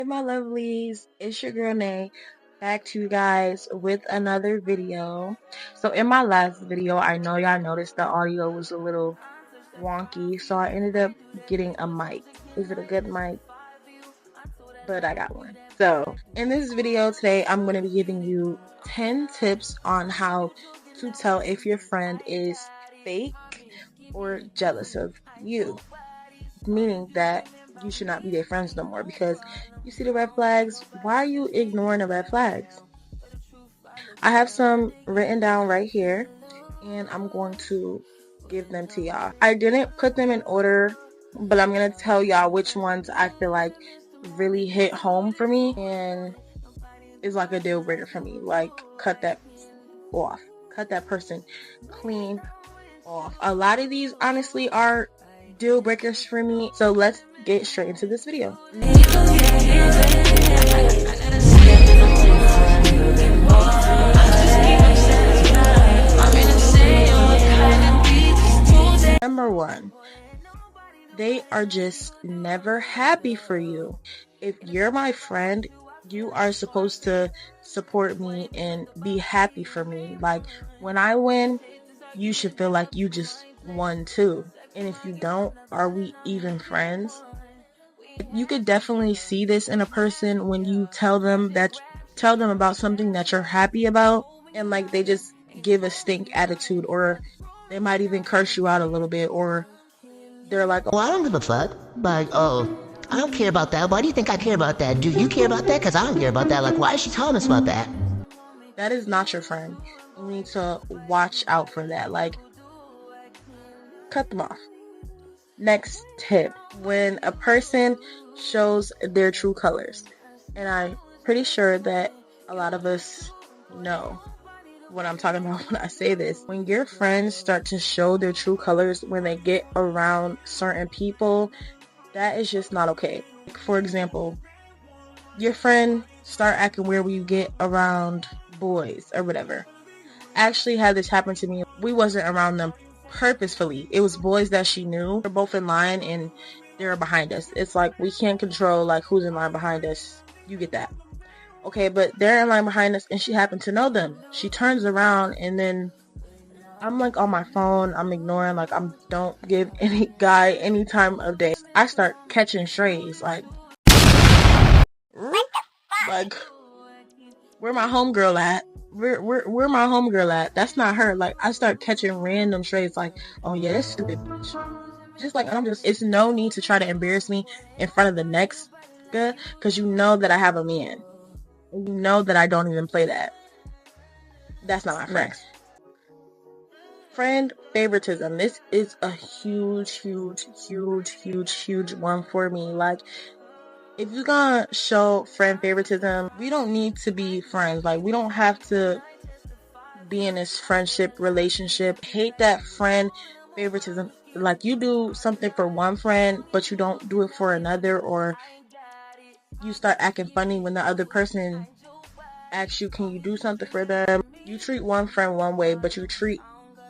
Hey my lovelies, it's your girl Nay, back to you guys with another video. So in my last video, I know y'all noticed the audio was a little wonky, so I ended up getting a mic. Is it a good mic? But I got one. So in this video today, I'm going to be giving you 10 tips on how to tell if your friend is fake or jealous of you. Meaning that you should not be their friends no more, because you see the red flags. Why are you ignoring the red flags? I have some written down right here, and I'm going to give them to y'all. I didn't put them in order, but I'm going to tell y'all which ones I feel like really hit home for me and is like a deal breaker for me. Like, cut that off. Cut that person clean off. A lot of these honestly are deal breakers for me, so let's get straight into this video. Number one, they are just never happy for you. If you're my friend, you are supposed to support me and be happy for me. Like, when I win, you should feel like you just won too. And if you don't, are we even friends? You could definitely see this in a person when you tell them about something that you're happy about, and like they just give a stink attitude, or they might even curse you out a little bit, or they're like, "Oh, I don't give a fuck. Like, oh, I don't care about that. Why do you think I care about that? Do you care about that? Because I don't care about that. Like, why is she telling us about that?" That is not your friend. You need to watch out for that. Like, cut them off. Next tip, when a person shows their true colors, and I'm pretty sure that a lot of us know what I'm talking about when I say this. When your friends start to show their true colors when they get around certain people, that is just not okay. Like, for example, your friend start acting weird when you get around boys or whatever. I actually had this happen to me. We wasn't around them purposefully. It was boys that she knew. We're both in line and they're behind us. It's like we can't control like who's in line behind us. You get that. Okay, but they're in line behind us and she happened to know them. She turns around and then I'm like on my phone. I'm ignoring, like, I don't give any guy any time of day. I start catching strays, like where my homegirl at? Where my homegirl at? That's not her. Like, I start catching random strays, like, oh yeah, that's stupid bitch. Just like, it's no need to try to embarrass me in front of the next guy, because you know that I have a man. You know that I don't even play that. That's not my friend. Friend favoritism. This is a huge one for me. Like, if you're gonna show friend favoritism, we don't need to be friends. Like, we don't have to be in this friendship relationship. Hate that friend favoritism. Like, you do something for one friend, but you don't do it for another, or you start acting funny when the other person asks you, can you do something for them? You treat one friend one way, but you treat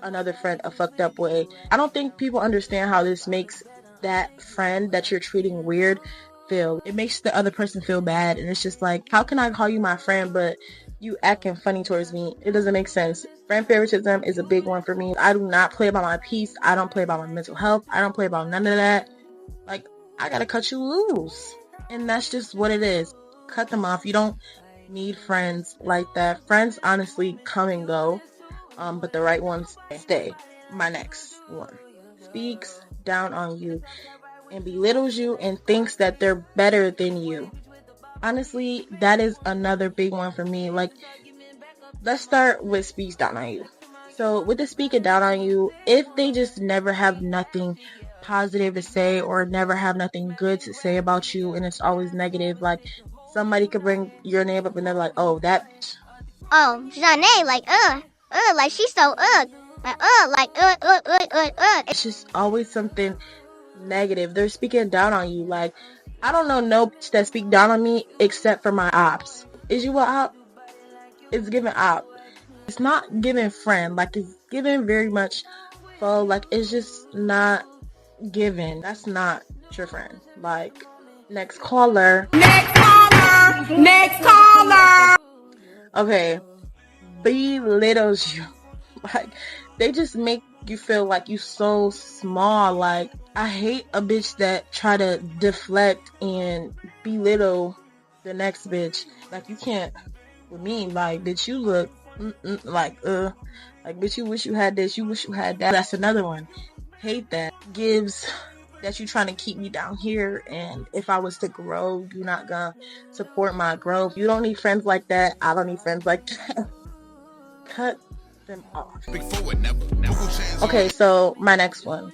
another friend a fucked up way. I don't think people understand how this makes that friend that you're treating weird feel. It makes the other person feel bad, and it's just like, how can I call you my friend but you acting funny towards me? It doesn't make sense. Friend favoritism is a big one for me. I do not play about my peace. I don't play about my mental health. I don't play about none of that. Like, I gotta cut you loose, and that's just what it is. Cut them off. You don't need friends like that. Friends honestly come and go, but the right ones stay. My next one speaks down on you and belittles you and thinks that they're better than you. Honestly, that is another big one for me. Like, let's start with speaks down on you. So with the speaking down on you, if they just never have nothing positive to say, or never have nothing good to say about you, and it's always negative, like, somebody could bring your name up and they're like, oh, that bitch. Oh, Janae, like she's so, It's just always something negative. They're speaking down on you. Like, I don't know no bitch that speak down on me except for my ops. Is you a op? It's giving op. It's not giving friend. Like, it's giving very much foe. Like, it's just not giving. That's not your friend. Like, next caller. Next caller. okay, belittles you. Like, they just make you feel like you so small. Like, I hate a bitch that try to deflect and belittle the next bitch. Like, you can't with me. Like, bitch, you look like bitch, you wish you had this, you wish you had that. That's another one. Hate that. Gives that you trying to keep me down here, and if I was to grow, you're not gonna support my growth. You don't need friends like that. I don't need friends like that. Cut them off. Okay, so my next one.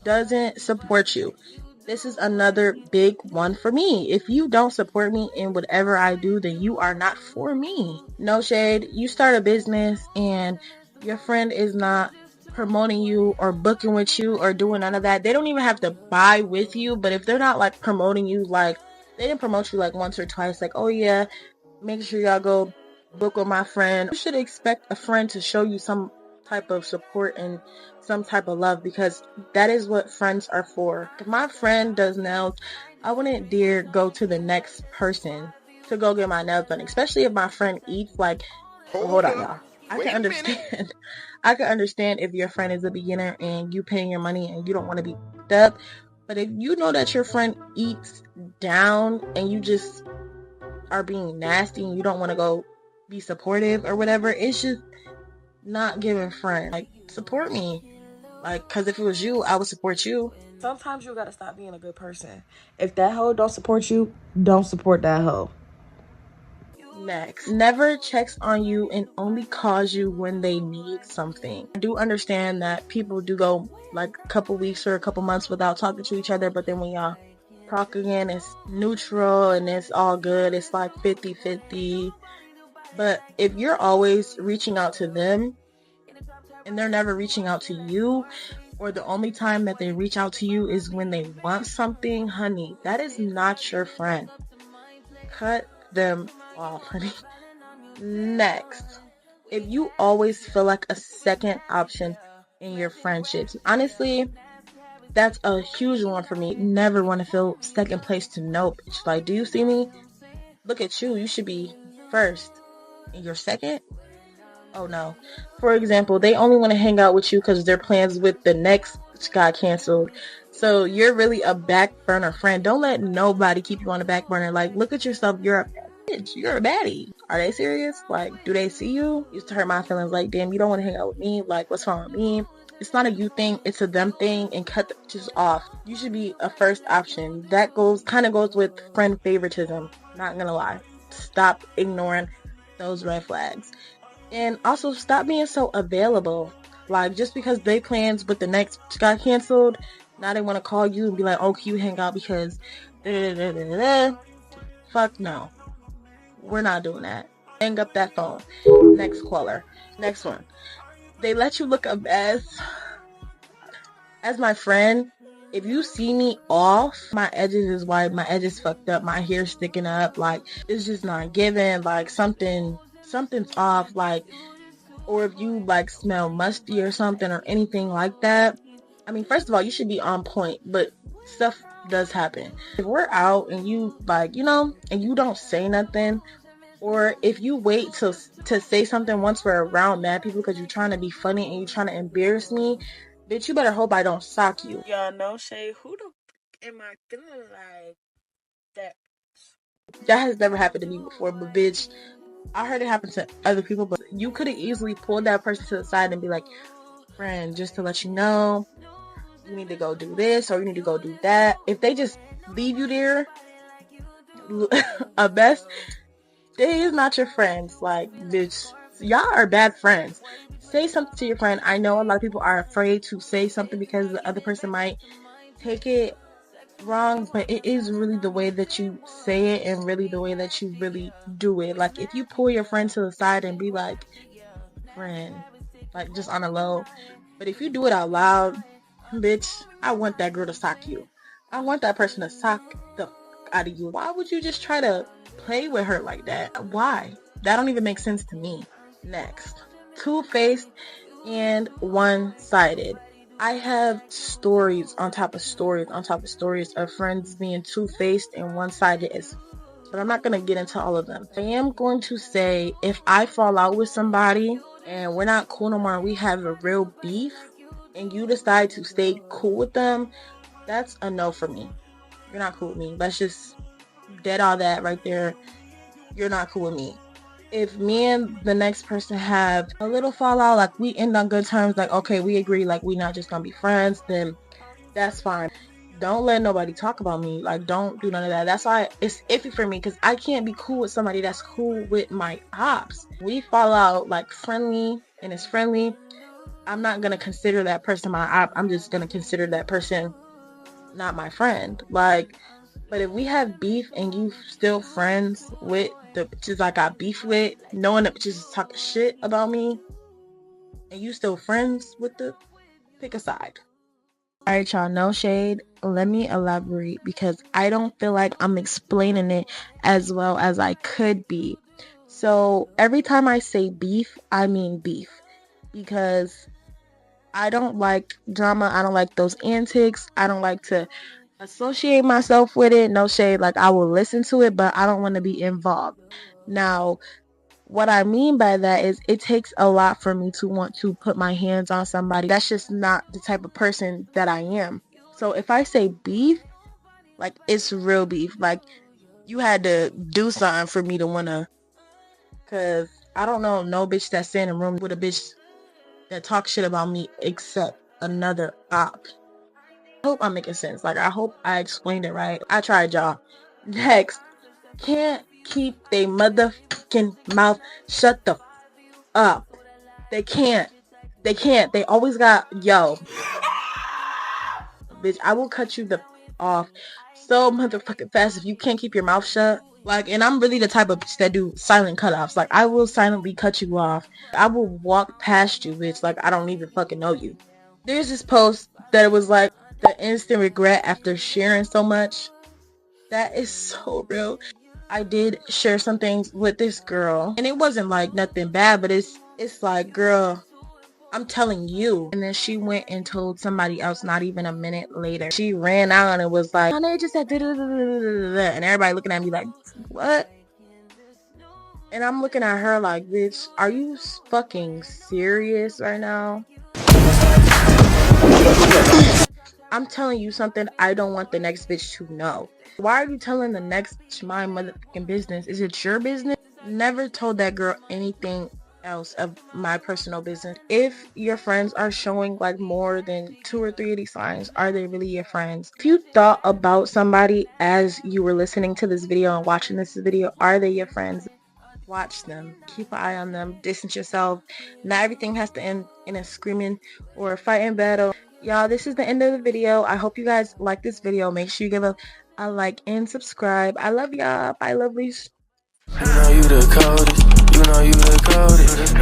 Doesn't support you. This is another big one for me. If you don't support me in whatever I do, then you are not for me. No shade. You start a business and your friend is not promoting you or booking with you or doing none of that. They don't even have to buy with you, but if they're not like promoting you, like they didn't promote you like once or twice, like, oh yeah, make sure y'all go book with my friend. You should expect a friend to show you some type of support and some type of love, because that is what friends are for. If my friend does nails, I wouldn't dare go to the next person to go get my nails done, especially if my friend eats. Like, hold on, y'all. I can understand. I can understand if your friend is a beginner and you paying your money and you don't want to be picked up. But if you know that your friend eats down and you just are being nasty and you don't want to go be supportive or whatever, it's just not giving friend. Like, support me. Like, because if it was you, I would support you. Sometimes you gotta stop being a good person. If that hoe don't support you, don't support that hoe. Next, never checks on you and only calls you when they need something. I do understand that people do go like a couple weeks or a couple months without talking to each other, but then when y'all talk again, it's neutral and it's all good. It's like 50-50. But if you're always reaching out to them and they're never reaching out to you, or the only time that they reach out to you is when they want something, honey, that is not your friend. Cut them off, honey. Next, if you always feel like a second option in your friendships, honestly, that's a huge one for me. Never want to feel second place to no bitch. Like, do you see me? Look at you. You should be first. And you're second? Oh no. For example, they only want to hang out with you because their plans with the next got canceled. So you're really a back burner friend. Don't let nobody keep you on the back burner. Like, look at yourself. You're a bitch. You're a baddie. Are they serious? Like, do they see you? Used to hurt my feelings. Like, damn, you don't want to hang out with me. Like, what's wrong with me? It's not a you thing. It's a them thing. And cut the bitches off. You should be a first option. That kind of goes with friend favoritism. Not gonna lie. Stop ignoring those red flags. And also stop being so available. Like, just because they plans with the next got canceled, now they want to call you and be like, oh, can you hang out because fuck no. We're not doing that. Hang up that phone. Next caller. Next one. They let you look up as my friend. If you see me off, my edges is white, my edges fucked up, my hair sticking up, like, it's just not giving. Like, something's off. Like, or if you like smell musty or something or anything like that. I mean, first of all, you should be on point, but stuff does happen. If we're out and you like, and you don't say nothing, or if you wait to say something once we're around mad people because you're trying to be funny and you're trying to embarrass me, bitch, you better hope I don't sock you. Y'all know, Shay, who the am I feeling like that? That has never happened to me before, but bitch, I heard it happen to other people, but you could have easily pulled that person to the side and be like, friend, just to let you know, you need to go do this or you need to go do that. If they just leave you there, a best, they is not your friends. Like, bitch, y'all are bad friends. Say something to your friend. I know a lot of people are afraid to say something because the other person might take it wrong, but it is really the way that you say it and really the way that you really do it. Like, if you pull your friend to the side and be like, friend, like, just on a low, but if you do it out loud, bitch, I want that girl to sock you. I want that person to sock the out of you. Why would you just try to play with her like that? Why? That don't even make sense to me. Next, two-faced and one-sided. I have stories on top of stories on top of stories of friends being two-faced and one-sided as but I'm not going to get into all of them. I am going to say if I fall out with somebody and we're not cool no more and we have a real beef and you decide to stay cool with them, that's a no for me. You're not cool with me. Let's just dead all that right there. You're not cool with me. If me and the next person have a little fallout, like we end on good terms, like okay, we agree, like we're not just gonna be friends, then that's fine. Don't let nobody talk about me. Like, don't do none of that. That's why it's iffy for me, because I can't be cool with somebody that's cool with my ops. We fall out like friendly and it's friendly. I'm not gonna consider that person my op. I'm just gonna consider that person not my friend. Like, but if we have beef and you still friends with the bitches I got beef with, knowing that bitches talk shit about me, and you still friends with the, pick a side. Alright, y'all, no shade. Let me elaborate because I don't feel like I'm explaining it as well as I could be. So every time I say beef, I mean beef, because I don't like drama. I don't like those antics. I don't like to associate myself with it. No shade. Like, I will listen to it, but I don't want to be involved. Now, what I mean by that is it takes a lot for me to want to put my hands on somebody. That's just not the type of person that I am. So if I say beef, like, it's real beef. Like, you had to do something for me to want to, because I don't know no bitch that's in a room with a bitch that talks shit about me except another op. I hope I'm making sense. Like, I hope I explained it right. I tried, y'all. Next, can't keep they motherfucking mouth shut the up. They can't. They always got, yo, bitch, I will cut you the off so motherfucking fast if you can't keep your mouth shut. Like, and I'm really the type of bitch that do silent cutoffs. Like, I will silently cut you off. I will walk past you, bitch, like I don't even fucking know you. There's this post that it was like the instant regret after sharing so much. That is so real. I did share some things with this girl, and it wasn't like nothing bad, but it's like, girl, I'm telling you. And then she went and told somebody else not even a minute later. She ran out and was like, they just said da-da-da-da-da-da-da. And everybody looking at me like, what? And I'm looking at her like, bitch, are you fucking serious right now? I'm telling you something I don't want the next bitch to know. Why are you telling the next bitch my motherfucking business? Is it your business? Never told that girl anything else of my personal business. If your friends are showing like more than 2 or 3 of these signs, are they really your friends? If you thought about somebody as you were listening to this video and watching this video, are they your friends? Watch them, keep an eye on them, distance yourself. Not everything has to end in a screaming or a fighting battle. Y'all, this is the end of the video. I hope you guys like this video. Make sure you give a like and subscribe. I love y'all. Bye, lovelies. You know you the coldest. You know you the coldest.